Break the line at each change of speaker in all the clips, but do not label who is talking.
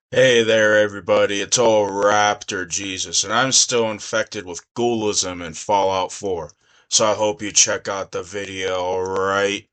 Hey there, everybody. It's all Raptor Jesus, and I'm still infected with ghoulism in Fallout 4. So I hope you check out the video, alright?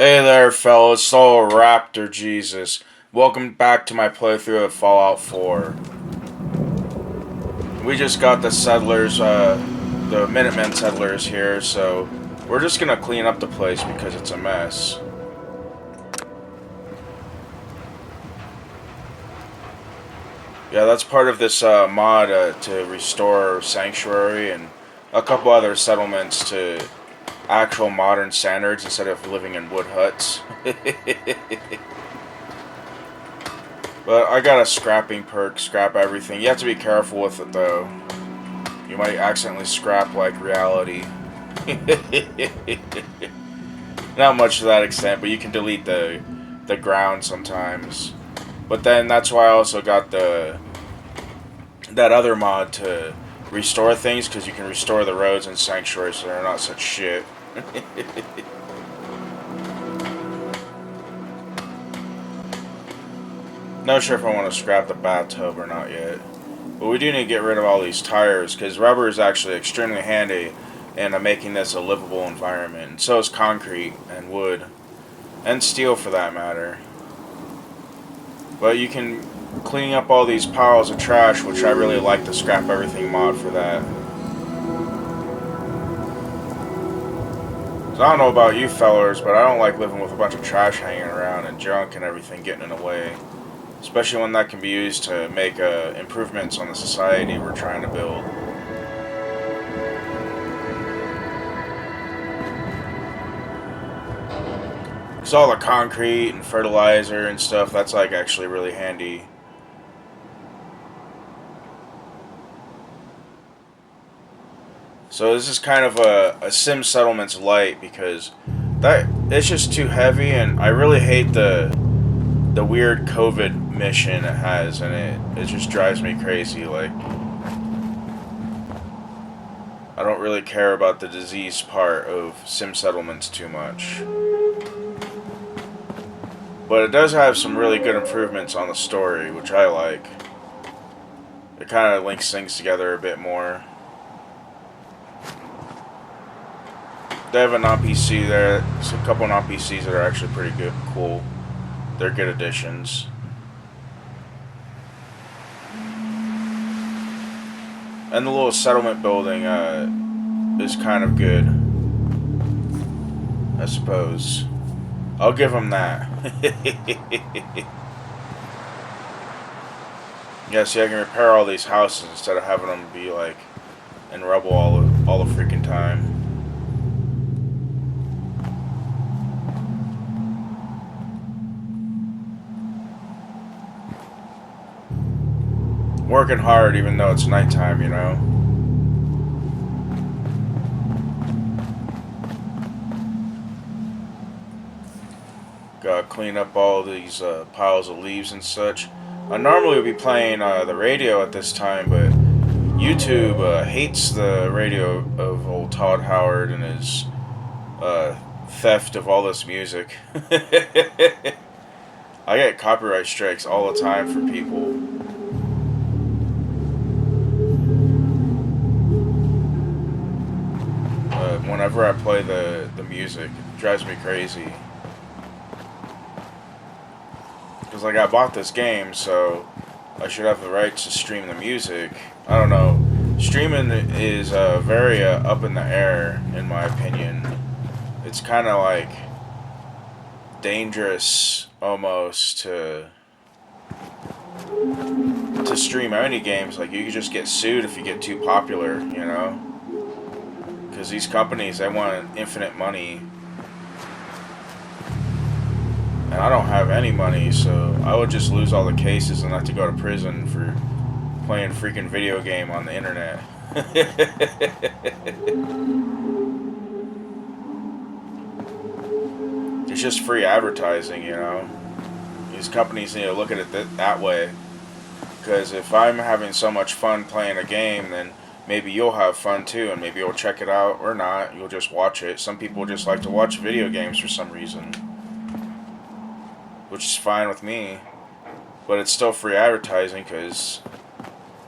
Hey there, fellas. It's all Raptor Jesus. Welcome back to my playthrough of Fallout 4. We just got the settlers, the Minutemen settlers here, so we're just gonna clean up the place because it's a mess. Yeah, that's part of this mod to restore Sanctuary and a couple other settlements to actual modern standards instead of living in wood huts. But I got a scrapping perk, scrap everything. You have to be careful with it though. You might accidentally scrap like reality. Not much to that extent, but you can delete the ground sometimes. But then that's why I also got that other mod to restore things, because you can restore the roads in Sanctuary so they're not such shit. Not sure if I want to scrap the bathtub or not yet. But we do need to get rid of all these tires, because rubber is actually extremely handy in making this a livable environment. And so is concrete and wood. And steel for that matter. But you can clean up all these piles of trash, which I really like the scrap everything mod for that. So I don't know about you fellers, but I don't like living with a bunch of trash hanging around and junk and everything getting in the way. Especially when that can be used to make improvements on the society we're trying to build. Because all the concrete and fertilizer and stuff, that's like actually really handy. So this is kind of a Sim Settlements light, because that it's just too heavy, and I really hate the weird COVID mission it has, and it just drives me crazy. Like, I don't really care about the disease part of Sim Settlements too much. But it does have some really good improvements on the story, which I like. It kind of links things together a bit more. They have a non-PC there. There's a couple non-PCs that are actually pretty good, cool. They're good additions. And the little settlement building is kind of good, I suppose. I'll give them that. Yeah, see, I can repair all these houses instead of having them be like and rubble all the freaking time. Working hard even though it's nighttime, you know? Gotta clean up all these piles of leaves and such. I normally would be playing the radio at this time, but YouTube hates the radio of old Todd Howard and his theft of all this music. I get copyright strikes all the time from people. Whenever I play the music, it drives me crazy. Because, like, I bought this game, so I should have the rights to stream the music. I don't know. Streaming is very up in the air, in my opinion. It's kind of like dangerous almost to stream any games. Like, you could just get sued if you get too popular, you know? Because these companies, they want infinite money. And I don't have any money, so I would just lose all the cases and have to go to prison for playing freaking video game on the internet. It's just free advertising, you know. These companies need to look at it that way. Because if I'm having so much fun playing a game, then maybe you'll have fun too, and maybe you'll check it out or not. You'll just watch it. Some people just like to watch video games for some reason, which is fine with me. But it's still free advertising because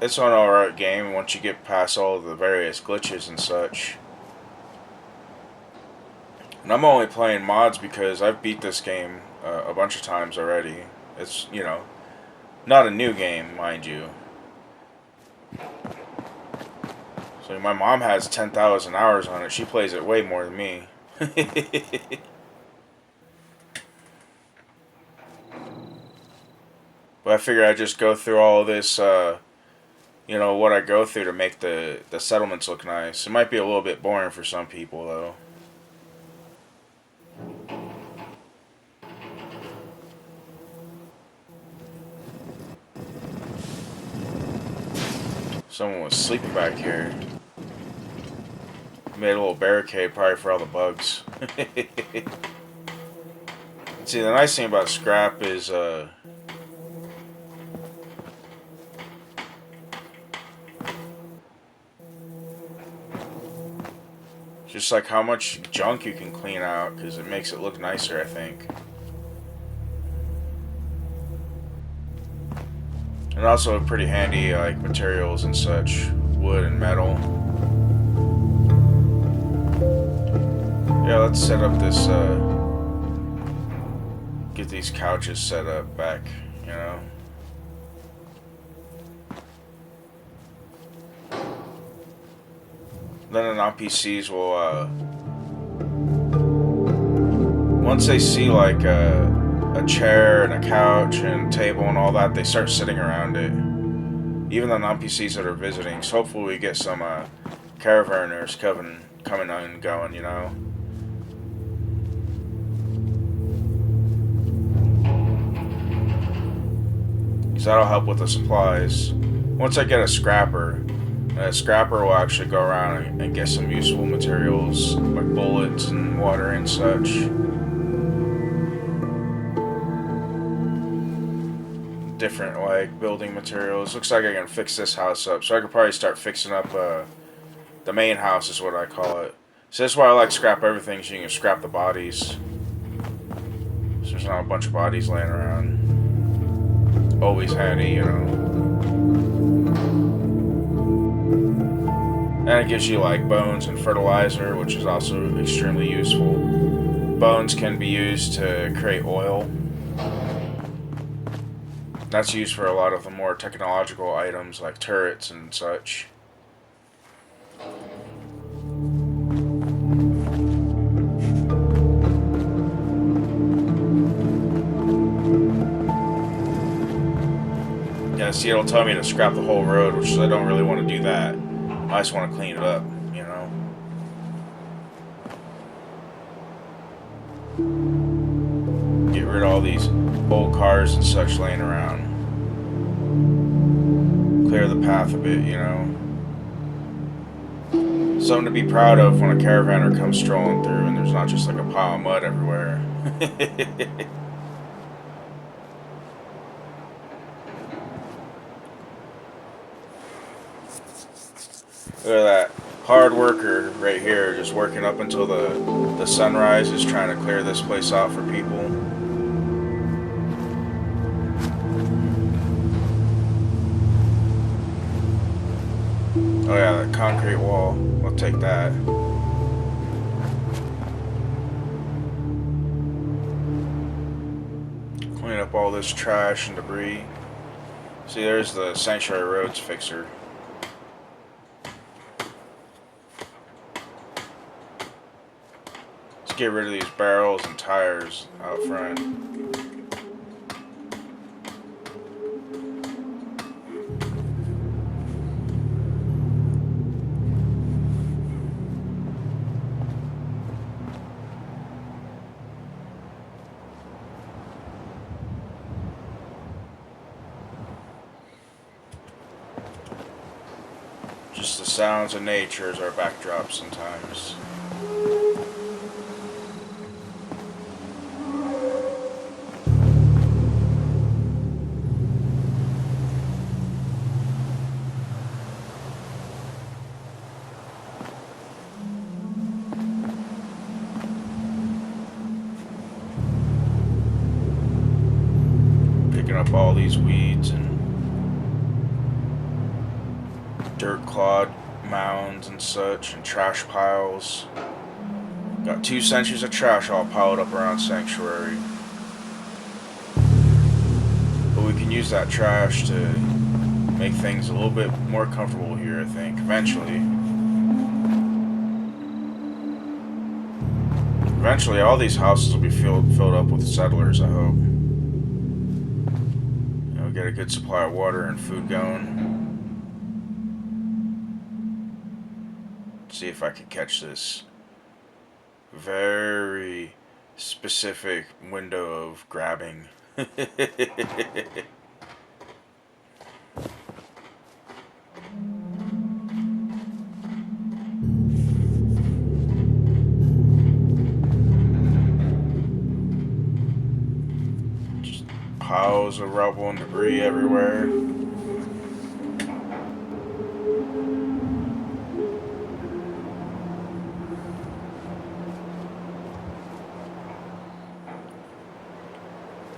it's an alright game once you get past all of the various glitches and such. And I'm only playing mods because I've beat this game a bunch of times already. It's, you know, not a new game, mind you. So my mom has 10,000 hours on it. She plays it way more than me. But I figure I'd just go through all this, you know, what I go through to make the settlements look nice. It might be a little bit boring for some people, though. Someone was sleeping back here. Made a little barricade probably for all the bugs. See, the nice thing about scrap is, just like how much junk you can clean out, because it makes it look nicer, I think. And also pretty handy, like, materials and such. Wood and metal. Yeah, let's set up this, get these couches set up back, you know. Then the non-PCs will, once they see, like, a chair and a couch and a table and all that, they start sitting around it. Even the non-PCs that are visiting. So hopefully we get some, caravanners coming and going, you know. Because that'll help with the supplies. Once I get a scrapper will actually go around and get some useful materials, like bullets and water and such. Different, like, building materials. Looks like I can fix this house up, so I could probably start fixing up, the main house is what I call it. So that's why I like scrap everything, so you can scrap the bodies. So there's not a bunch of bodies laying around. Always handy, you know. And it gives you, like, bones and fertilizer, which is also extremely useful. Bones can be used to create oil. That's used for a lot of the more technological items like turrets and such. Yeah, see, it'll tell me to scrap the whole road, which I don't really want to do that. I just want to clean it up, you know. Get rid of all these old cars and such laying around. Clear the path a bit, you know. Something to be proud of when a caravaner comes strolling through and there's not just like a pile of mud everywhere. Look at that hard worker right here, just working up until the sun rises, trying to clear this place out for people. Oh yeah, that concrete wall. I'll take that. Clean up all this trash and debris. See, there's the Sanctuary Roads fixer. Let's get rid of these barrels and tires out front. Just the sounds of nature as our backdrop sometimes. Picking up all these weeds and dirt clod mounds and such, and trash piles. Got 2 centuries of trash all piled up around Sanctuary. But we can use that trash to make things a little bit more comfortable here, I think, eventually. Eventually, all these houses will be filled up with settlers, I hope. You know, get a good supply of water and food going. See if I can catch this very specific window of grabbing. Just piles of rubble and debris everywhere.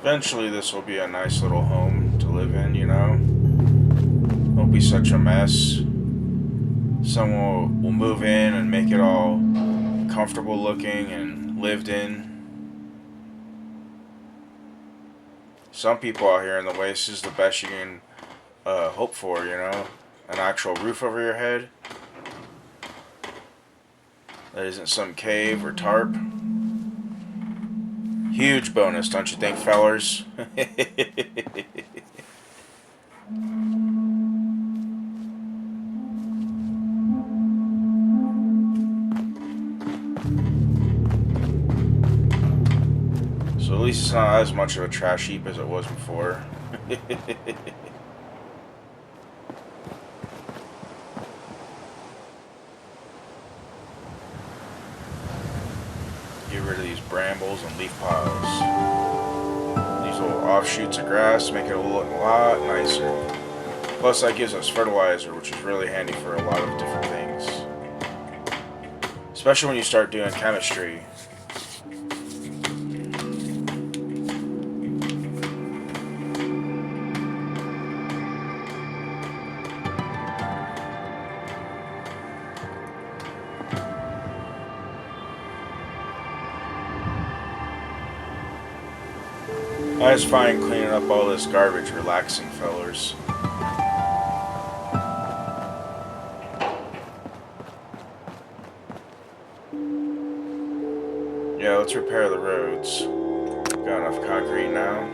Eventually this will be a nice little home to live in, you know. Won't be such a mess. Someone will move in and make it all comfortable looking and lived in. Some people out here in the West is the best you can hope for, you know. An actual roof over your head. That isn't some cave or tarp. Huge bonus, don't you think, fellers? So at least it's not as much of a trash heap as it was before. Get rid of these brambles and leaf piles. These little offshoots of grass make it look a lot nicer. Plus that gives us fertilizer, which is really handy for a lot of different things. Especially when you start doing chemistry. I just find cleaning up all this garbage relaxing, fellers. Yeah, let's repair the roads. Got enough concrete now.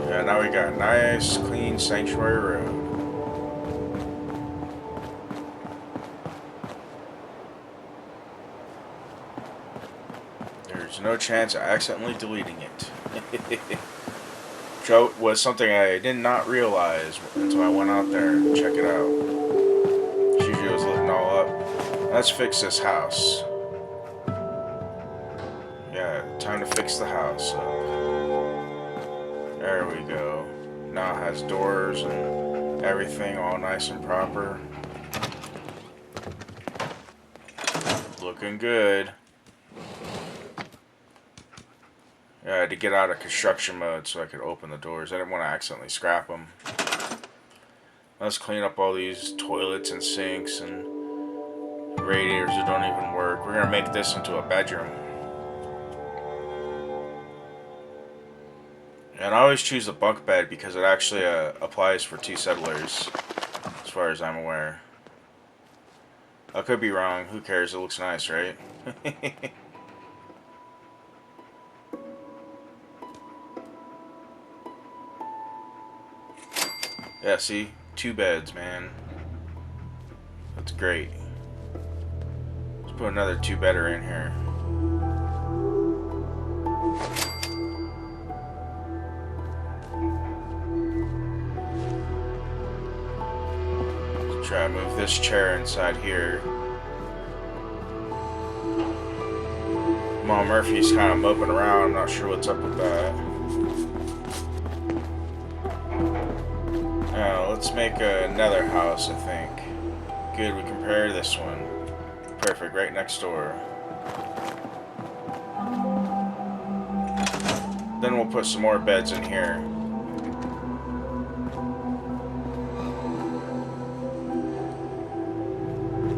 Yeah, now we got a nice, clean Sanctuary Road. There's no chance of accidentally deleting it. Which was something I did not realize until I went out there and check it out. Usually it was looking all up. Let's fix this house. Yeah, time to fix the house up. There we go. Now it has doors and everything all nice and proper. Looking good. Yeah, I had to get out of construction mode so I could open the doors. I didn't want to accidentally scrap them. Let's clean up all these toilets and sinks and radiators that don't even work. We're going to make this into a bedroom. And I always choose the bunk bed because it actually applies for 2 settlers, as far as I'm aware. I could be wrong. Who cares? It looks nice, right? Yeah, see? 2 beds, man. That's great. Let's put another 2-bedder in here. Let's try to move this chair inside here. Mom Murphy's kind of moping around. I'm not sure what's up with that. Let's make another house, I think. Good, we compare this one. Perfect, right next door. Then we'll put some more beds in here.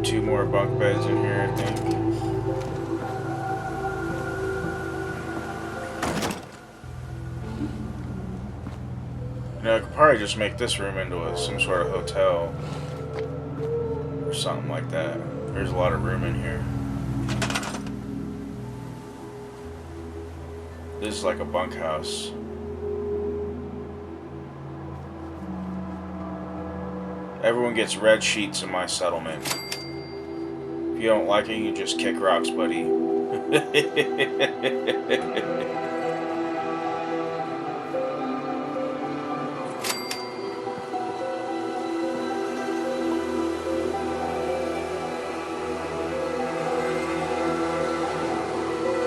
Two more bunk beds in here, I think. You know, I could probably just make this room into some sort of hotel. Or something like that. There's a lot of room in here. This is like a bunkhouse. Everyone gets red sheets in my settlement. If you don't like it, you can just kick rocks, buddy.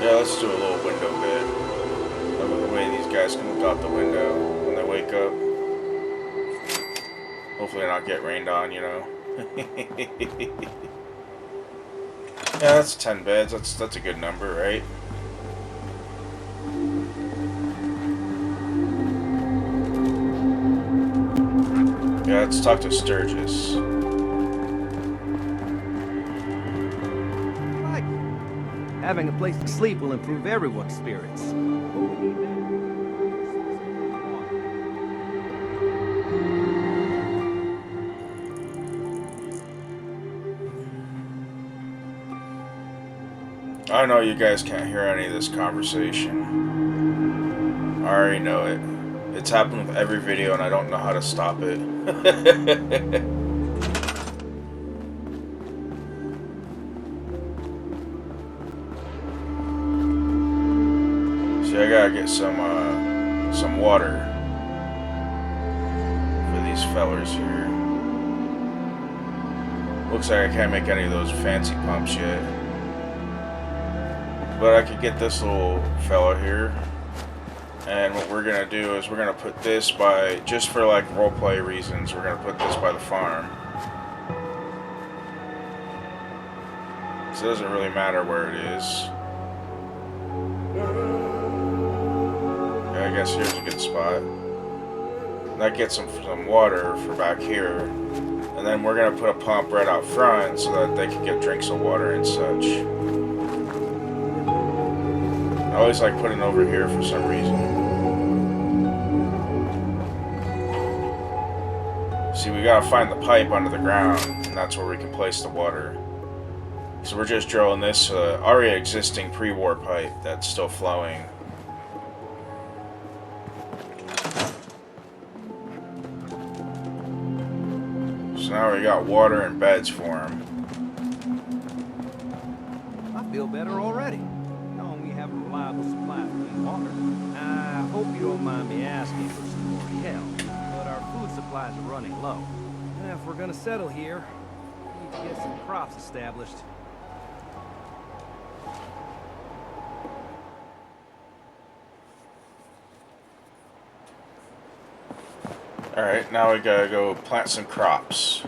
Yeah, let's do a little window bed. The way these guys can look out the window when they wake up. Hopefully not get rained on, you know. Yeah, that's 10 beds. That's a good number, right? Yeah, let's talk to Sturgis.
Having a place to sleep will improve everyone's spirits.
I know you guys can't hear any of this conversation. I already know it. It's happened with every video and I don't know how to stop it. See, I gotta get some water for these fellers here. Looks like I can't make any of those fancy pumps yet. But I could get this little fella here. And what we're gonna do is we're gonna put this by, just for like roleplay reasons, we're gonna put this by the farm. So it doesn't really matter where it is. I guess here's a good spot. That gets them some water for back here. And then we're going to put a pump right out front so that they can get drinks of water and such. I always like putting it over here for some reason. See, we got to find the pipe under the ground, and that's where we can place the water. So we're just drilling this already existing pre-war pipe that's still flowing. So now we got water and beds for him.
I feel better already. Knowing we have a room reliable supply of clean water. I hope you don't mind me asking for some more help, but our food supplies are running low. And if we're gonna settle here, we need to get some crops established.
Alright, now we gotta go plant some crops.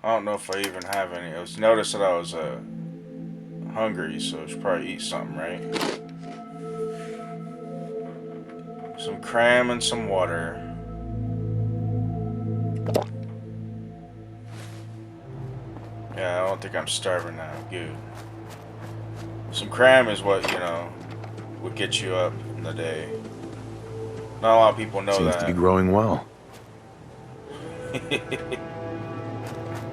I don't know if I even have any. I noticed that I was hungry, so I should probably eat something, right? Some cram and some water. Yeah, I don't think I'm starving now. Good. Some cram is what, you know, would get you up in the day. Not a lot of people know that.
Seems to be growing well.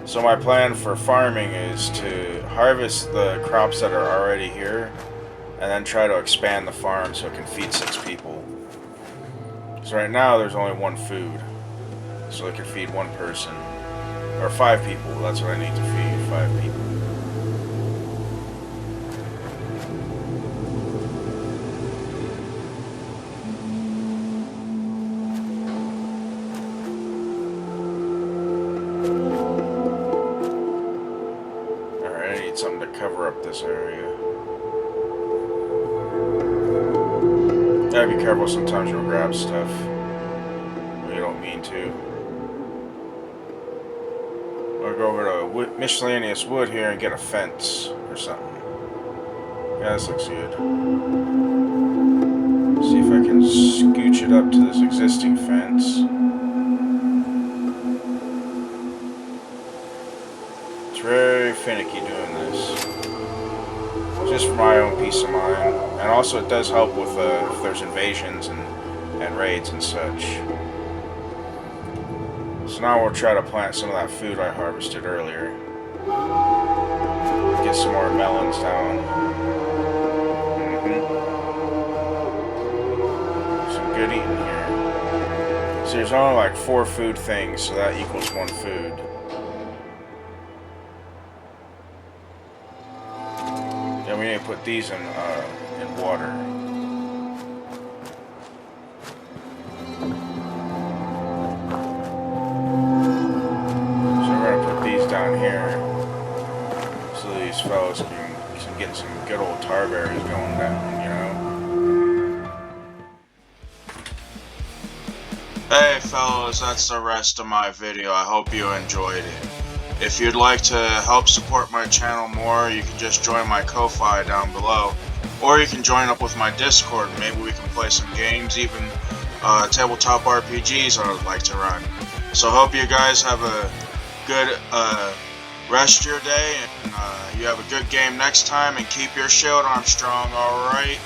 So my plan for farming is to harvest the crops that are already here and then try to expand the farm so it can feed 6 people. So right now there's only 1 food. So it can feed 1 person. Or 5 people, that's what I need to feed, 5 people. Something to cover up this area. Gotta be careful, sometimes you'll grab stuff when you don't mean to. I'll go over to miscellaneous wood here and get a fence or something. Yeah, this looks good. See if I can scooch it up to this existing fence. Very finicky doing this, just for my own peace of mind, and also it does help with if there's invasions and raids and such. So now we'll try to plant some of that food I harvested earlier. Get some more melons down. Some good eating here. So there's only like 4 food things, so that equals 1 food. We need to put these in water. So we're gonna put these down here so these fellas can get some good old tar berries going down, you know? Hey fellas, that's the rest of my video. I hope you enjoyed it. If you'd like to help support my channel more, you can just join my Ko-Fi down below. Or you can join up with my Discord. Maybe we can play some games, even tabletop RPGs I would like to run. So hope you guys have a good rest of your day, and you have a good game next time, and keep your shield arm strong, alright?